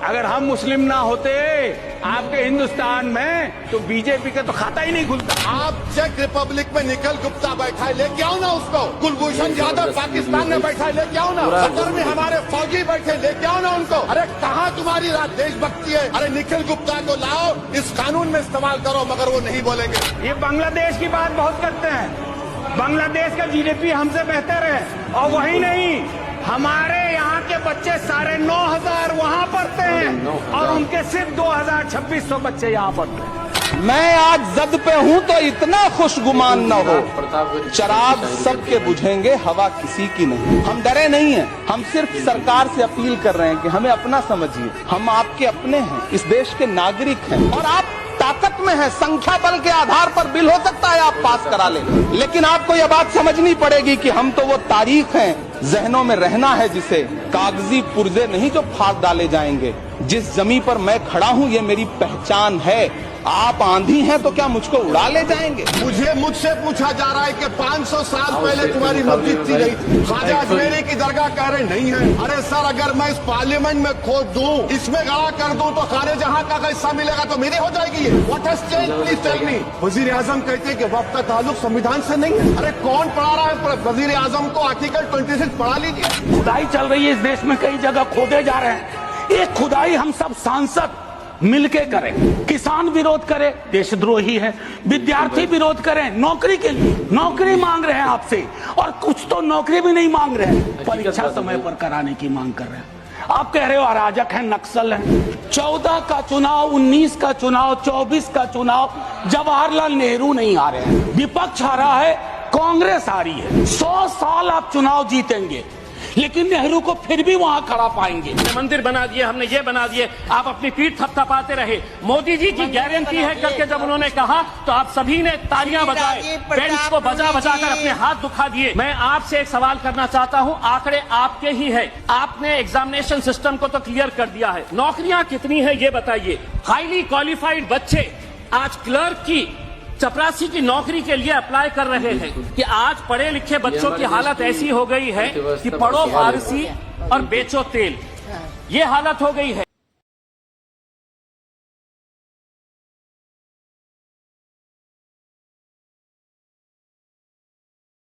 अगर हम मुस्लिम ना होते आपके हिंदुस्तान में तो बीजेपी का तो खाता ही नहीं खुलता। आप चेक रिपब्लिक में निखिल गुप्ता बैठा है, लेके आओ ना उसको। कुलभूषण यादव पाकिस्तान में बैठा है, लेके आओ ना। कतर में हमारे फौजी बैठे, लेके आओ ना उनको। अरे कहाँ तुम्हारी देशभक्ति है? अरे निखिल गुप्ता को लाओ, इस कानून में इस्तेमाल करो, मगर वो नहीं बोलेंगे। ये बांग्लादेश की बात बहुत करते हैं, बांग्लादेश का जीडीपी हमसे बेहतर है, और वही नहीं, हमारे यहाँ के बच्चे 9,500 वहाँ पढ़ते हैं और उनके सिर्फ 2,000-2,600 बच्चे यहाँ पढ़ते हैं। मैं आज जद पे हूँ तो इतना खुशगुमान न हो, चराग सबके बुझेंगे, हवा किसी की नहीं। हम डरे नहीं हैं, हम सिर्फ सरकार से अपील कर रहे हैं कि हमें अपना समझिए। हम आपके अपने हैं, इस देश के नागरिक हैं, और आप ताकत में है। संख्या बल के आधार पर बिल हो सकता है आप पास करा लें, लेकिन आपको यह बात समझनी पड़ेगी कि हम तो वो तारीख हैं, जहनों में रहना है जिसे, कागजी पुर्जे नहीं जो फाड़ डाले जाएंगे। जिस जमीन पर मैं खड़ा हूँ ये मेरी पहचान है। आप आंधी हैं तो क्या मुझको उड़ा ले जाएंगे? मुझसे पूछा जा रहा है कि 500 साल पहले तुम्हारी मस्जिद थी नहीं थी। ख्वाजा अजमेरी की दरगाह कह रहे नहीं है। अरे सर, अगर मैं इस पार्लियामेंट में खोद दूं, इसमें गड़ा कर दूं, तो खाने जहां का हिस्सा मिलेगा तो मेरी हो जाएगी ये। What has changed, please tell me. वजीर आजम कहते हैं कि वक्त का ताल्लुक संविधान से नहीं है। अरे कौन पढ़ा रहा है वजीर आजम को? आर्टिकल 26 पढ़ा लीजिए। खुदाई चल रही है इस देश में, कई जगह खोदे जा रहे हैं। ये खुदाई हम सब सांसद मिलके करें। किसान विरोध करे, देशद्रोही है। विद्यार्थी विरोध करें, नौकरी के लिए नौकरी मांग रहे हैं आपसे, और कुछ तो नौकरी भी नहीं मांग रहे हैं, परीक्षा समय पर कराने की मांग कर रहे हैं। आप कह रहे हो अराजक है, नक्सल है। 14 का चुनाव, 19 का चुनाव, 24 का चुनाव, जवाहरलाल नेहरू नहीं आ रहे हैं, विपक्ष आ रहा है, कांग्रेस आ रही है। 100 साल आप चुनाव जीतेंगे, लेकिन नेहरू को फिर भी वहां खड़ा पाएंगे। मंदिर बना दिए, हमने ये बना दिए, आप अपनी पीठ थपथपाते रहे। मोदी जी की गारंटी है करके जब उन्होंने कहा तो आप सभी ने तालियां बजाए, बेंच को बजा बजा कर अपने हाथ दुखा दिए। मैं आपसे एक सवाल करना चाहता हूं, आंकड़े आपके ही है, आपने एग्जामिनेशन सिस्टम को तो क्लियर कर दिया है, नौकरियां कितनी है ये बताइए। हाईली क्वालिफाइड बच्चे आज क्लर्क की, चपरासी की नौकरी के लिए अप्लाई कर रहे हैं कि आज पढ़े लिखे बच्चों की हालत ऐसी हो गई है कि पढ़ो फारसी और बेचो तेल, ये हालत हो गई है।